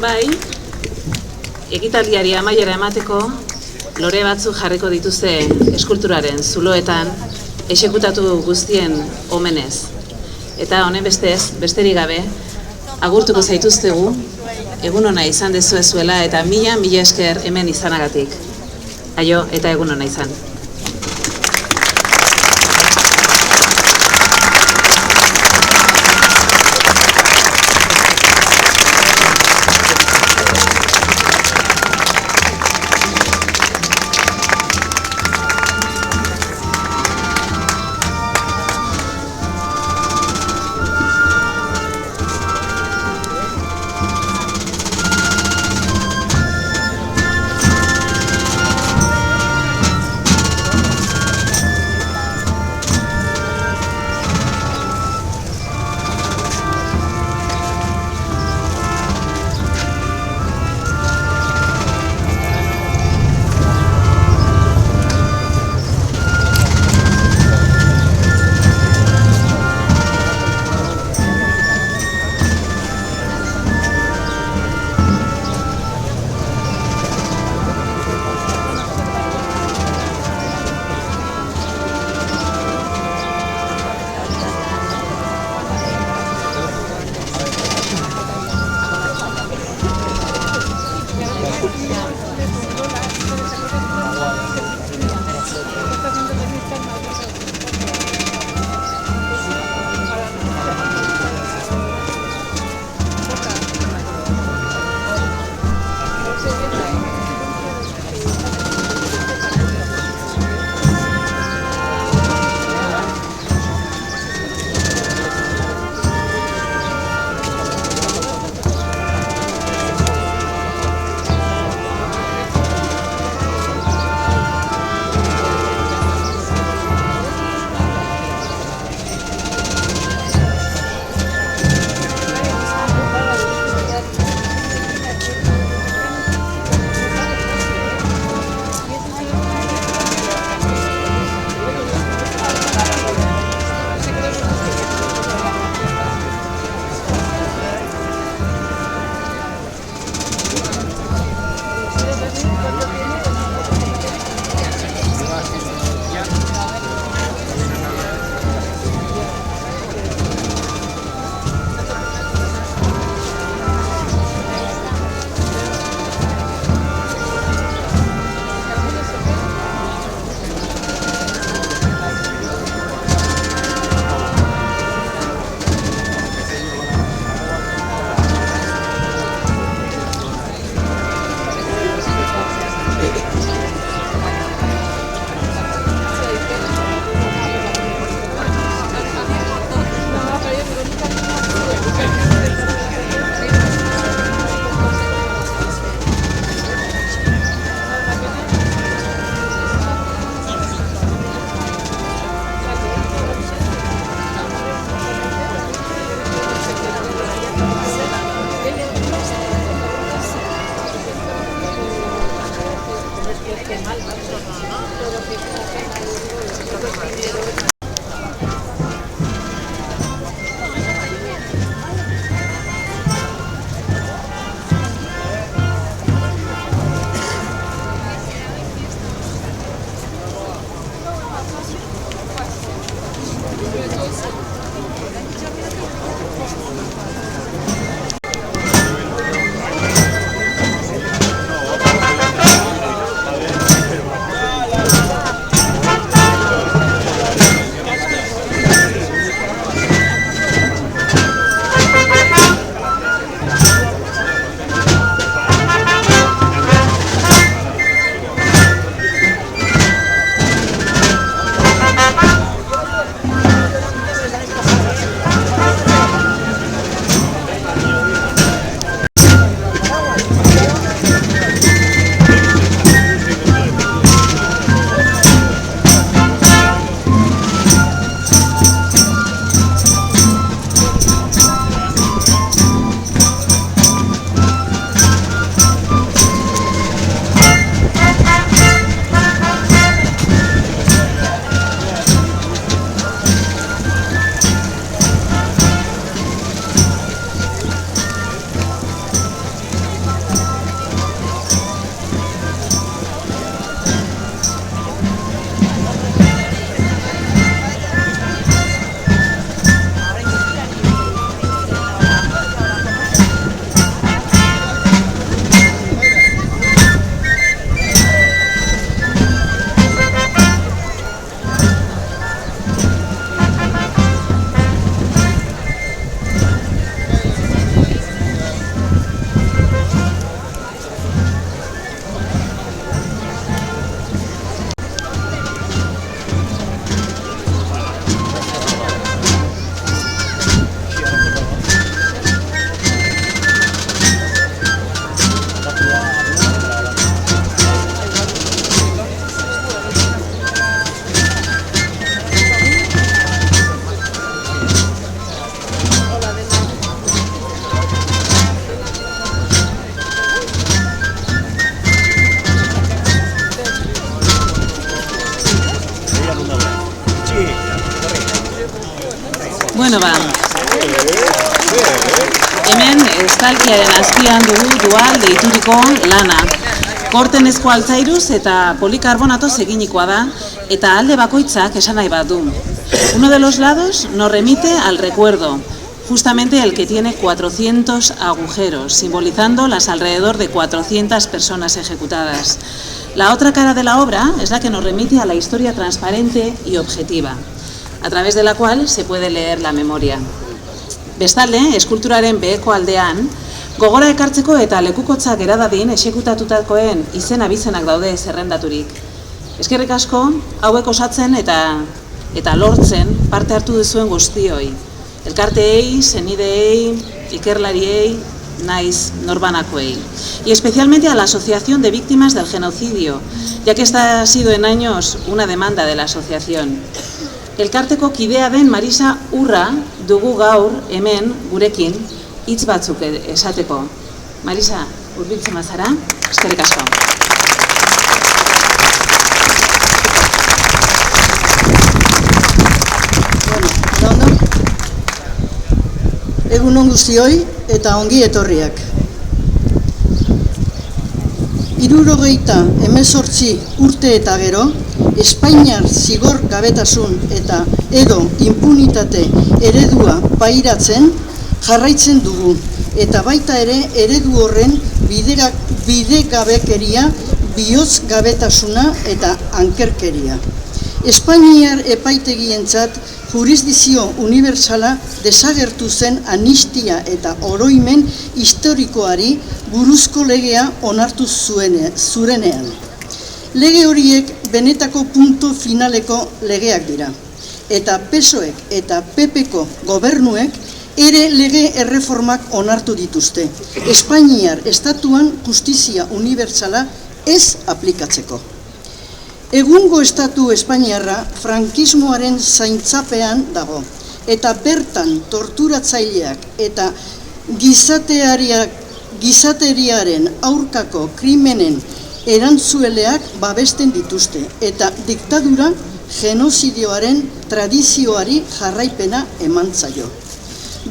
Orain bai, ekitaldiari amaiera emateko, lore batzuk jarriko dituzte eskulturaren zuloetan, exekutatu guztien omenez. Eta honen bestez, besterik gabe, agurtuko zaituztegu, egun ona izan dezuezuela eta mila esker hemen izanagatik. Aio eta egun ona izan. Bueno, hemen estalkiaren azpian dugu dual deituriko lana. Kortenezko altzairuz eta polikarbonatoz eginikoa da, eta alde bakoitzak esan nahi bat du. Uno de los lados nos remite al recuerdo, justamente el que tiene 400 agujeros, simbolizando las alrededor de 400 personas ejecutadas. La otra cara de la obra es la que nos remite a la historia transparente y objetiva, a través de la cual se puede leer la memoria. Bestalde, eskulturaren beheko aldean, gogora ekartzeko eta lekukotzak eradadin exekutatutakoen izen abizenak daude zerrendaturik. Eskerrik asko, hauek osatzen eta lortzen parte hartu duzuen guztioi. Elkarteei, senideei, ikerlariei, naiz norbanakoei. Y especialmente a la Asociación de Víctimas del Genocidio, ya que esta ha sido en años una demanda de la asociación. Elkarteko kidea den Marisa Urra dugu gaur hemen gurekin hitz batzuk esateko. Marisa, hurbiltzen bazara, eskerrik asko. Egun on guztioi eta ongi etorriak. 78 urte eta gero, Espainiar zigor gabetasun eta edo impunitate eredua pairatzen jarraitzen dugu, eta baita ere eredu horren bidegabekeria, bihotz gabetasuna eta ankerkeria. Espainiar epaitegientzat jurisdizio unibertsala desagertu zen amnistia eta oroimen historikoari buruzko legea onartu zurenean. Lege horiek benetako punto finaleko legeak dira, eta PSOEk eta PPko gobernuek ere lege erreformak onartu dituzte, Espainiar estatuan justizia unibertsala ez aplikatzeko. Egungo estatu espainiarra frankismoaren zaintzapean dago, eta bertan torturatzaileak eta gizateriaren aurkako krimenen erantzueleak babesten dituzte, eta diktadura genozidioaren tradizioari jarraipena eman zaio.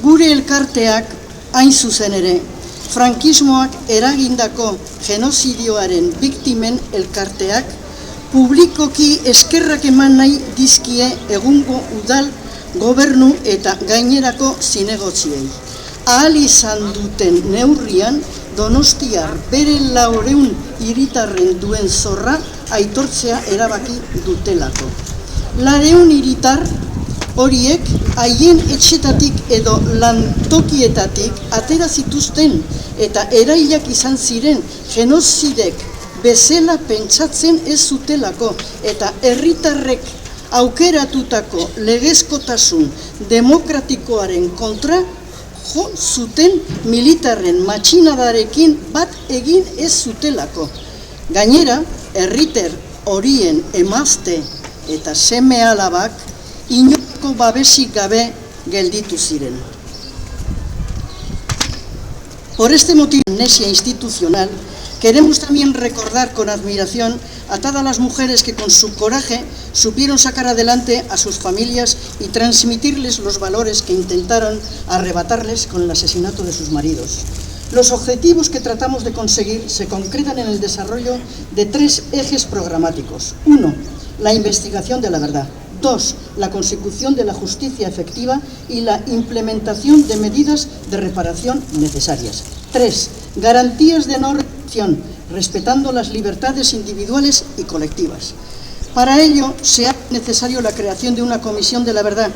Gure elkarteak hain zuzen ere, frankismoak eragindako genozidioaren biktimen elkarteak publikoki eskerrak eman nahi dizkie egungo udal gobernu eta gainerako zinegotziei. Ahal izan duten neurrian, Donostiar bere 400 hiritarren duen zorra aitortzea erabaki dutelako. 400 hiritar horiek haien etxetatik edo lantokietatik atera zituzten eta erailak izan ziren genozidek bezala pentsatzen ez zutelako eta herritarrek aukeratutako legezkotasun demokratikoaren kontra jo zuten militarren matxinadarekin bat egin ez zutelako. Gainera, herritar horien emazte eta seme alabak inolako babesik gabe gelditu ziren. Por este motivo, amnesia institucional, queremos también recordar con admiración a todas las mujeres que con su coraje supieron sacar adelante a sus familias y transmitirles los valores que intentaron arrebatarles con el asesinato de sus maridos. Los objetivos que tratamos de conseguir se concretan en el desarrollo de 3 ejes programáticos. 1. La investigación de la verdad. 2. La consecución de la justicia efectiva y la implementación de medidas de reparación necesarias. 3. Garantías de no repetición, respetando las libertades individuales y colectivas. Para ello, se hace necesario la creación de una comisión de la verdad,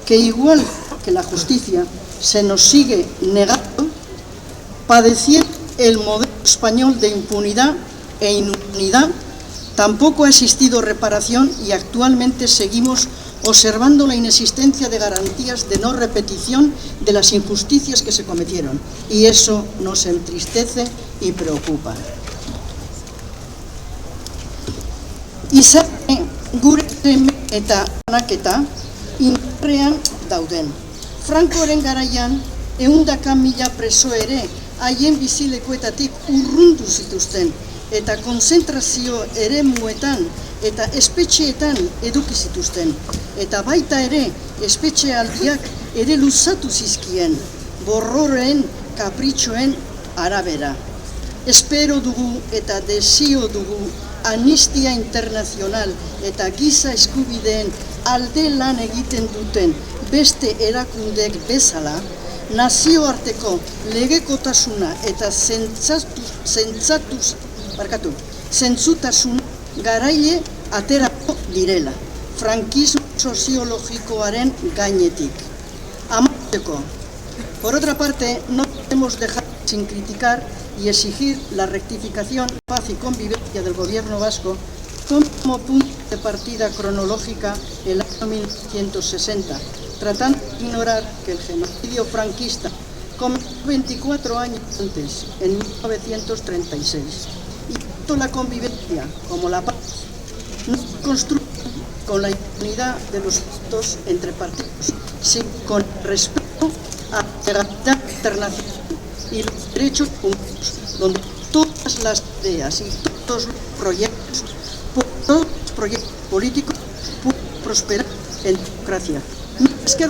que igual que la justicia, se nos sigue negando, padeciendo el modelo español de impunidad e inunidad. Tampoco ha existido reparación y actualmente seguimos observando la inexistencia de garantías de no repetición de las injusticias que se cometieron. Y eso nos entristece y preocupa. Izan gure eta banaketa indarrean dauden. Frankoren garaian 100.000 preso ere haien bizilekuetatik urrundu zituzten eta konzentrazio eremuetan eta espetxeetan eduki zituzten, eta baita ere espetxealdiak ere luzatu zizkien, borroren kapritxoen arabera. Espero dugu eta desio dugu Amnistia Internazional eta giza eskubideen alde lan egiten duten beste erakundek bezala, nazioarteko legekotasuna eta zentzutasun garaile aterako direla, frankismo soziologikoaren gainetik. Amaitzeko. Por otra parte, no podemos dejar sin criticar y exigir la rectificación, paz y convivencia del gobierno vasco como punto de partida cronológica el año 1960, tratando de ignorar que el genocidio franquista comenzó 24 años antes, en 1936, y tanto la convivencia como la paz no se construyen con la impunidad de los pactos entre partidos, sino con respeto a la legalidad internacional y los derechos humanos, donde todas las ideas y todos los proyectos políticos pueden prosperar en democracia. Es que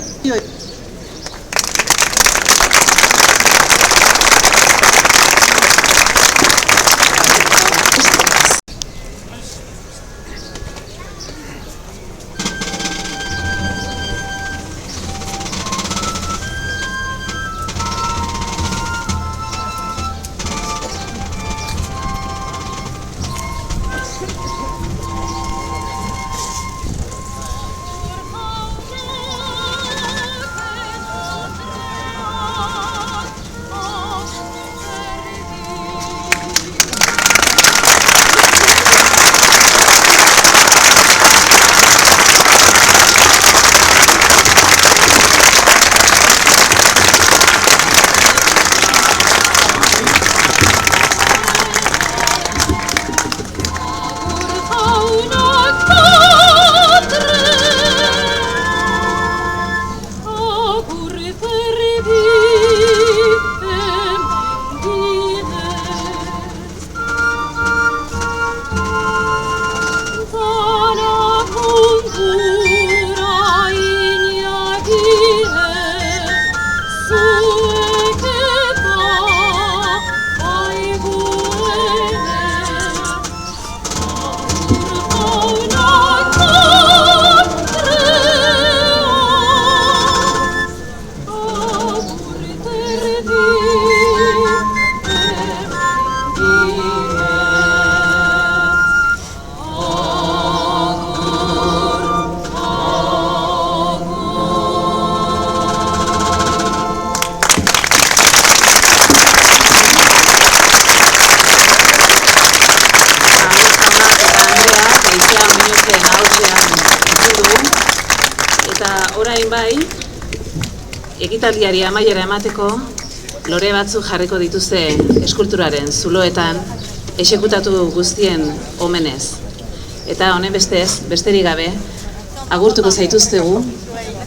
orain bai, ekitaldiari amaiera emateko, lore batzuk jarriko dituzte eskulturaren zuloetan, exekutatu guztien omenez. Eta honen bestez, besterik gabe, agurtuko zaituztegu,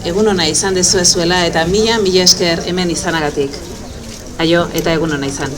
egun ona izan dezuezuela eta mila esker hemen izanagatik. Aio eta egun ona izan.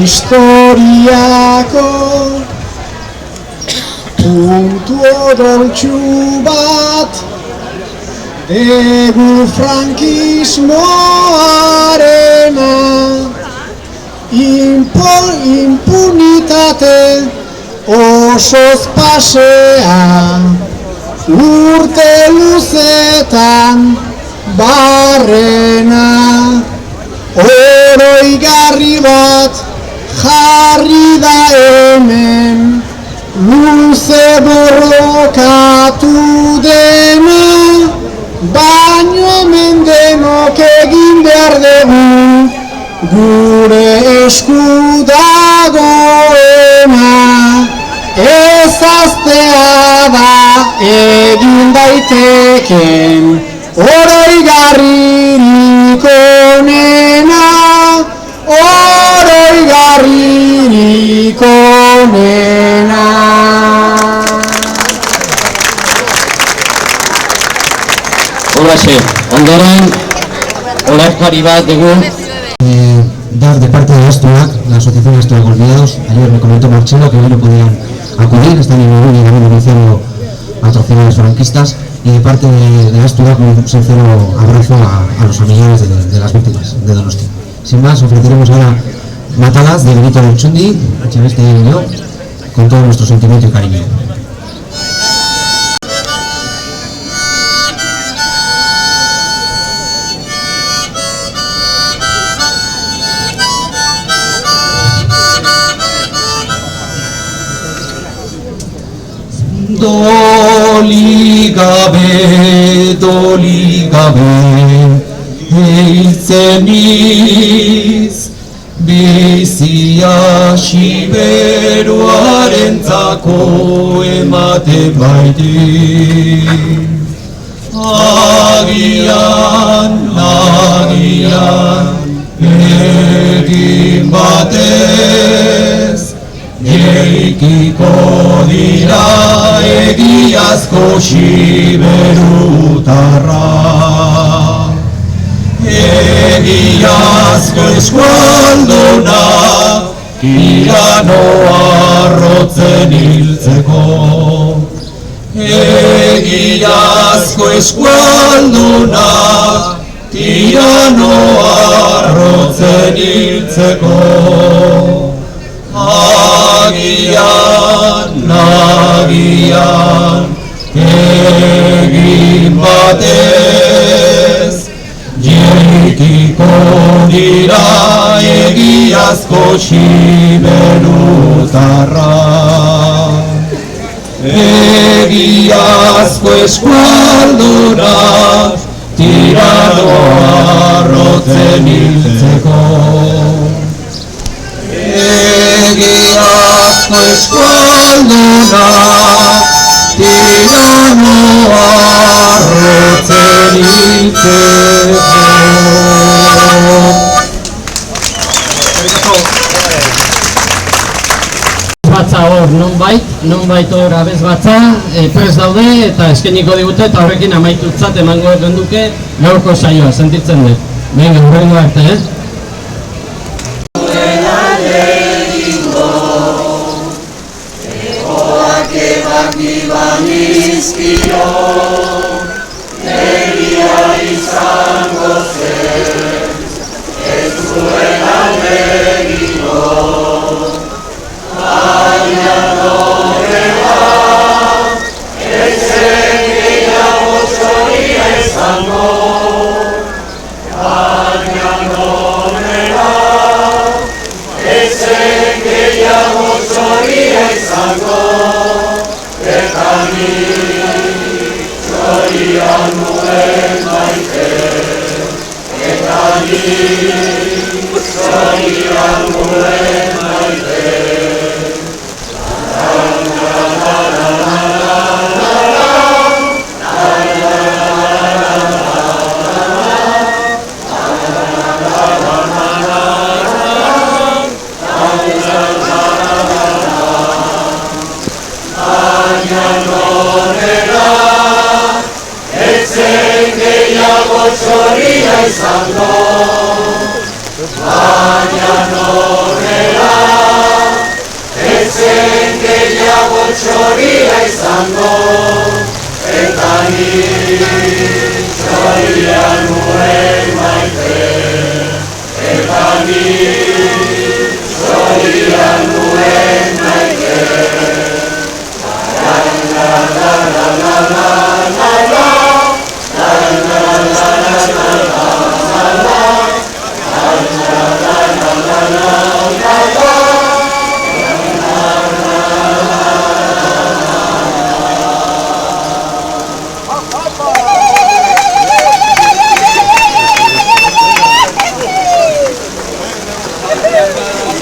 Historiako puntu odoltsu bat egu frankismoarena impunitate osoz pasea urte luzetan barrena oroigarri bat jarri da hemen luze borrokatu dena baino hemen denok egin behar dugu gure esku dagoena ez hastea da egin daiteken oroigarririk onena oroigarririk onena. Horaxe, ondoren orazkari bat dugu. Dar de parte de Astuak, la Asociación Astuak Olvidados. Ayer me comentó Marcelo que hoy no podían acudir, están en Irún y también denunciando atrocidades franquistas. Y de parte de Astuak un sincero abrazo a los familiares de las víctimas de Donosti. Sin más, ofreceremos ahora Matalas de Benito Lertxundi, Echeveste y yo, con todo nuestro sentimiento y cariño. Doli gabe, eitzeniz, bizia siberuarentzako ematen baiti. Agian, egin batez, Eikiko dira egiazko siberutarra. Egiazko eskualduna tiranoa arrotzen hiltzeko. Egiazko eskualduna tiranoa arrotzen hiltzeko. Agian agian egin batez, jeikiko dira egiazko tximelutarra. Egiazko eskualduna, tiranoa arrotzen hiltzeko. Egiazko eskualduna, tiranoa arrotzen hiltzeko. Batza hor, nonbait hor abez batza, prest daude eta eskeniko digute eta horrekin amaitutzat emango genduke gaurko saioa, sentitzen dut. Venga, horrengo arte, Gehiago txoria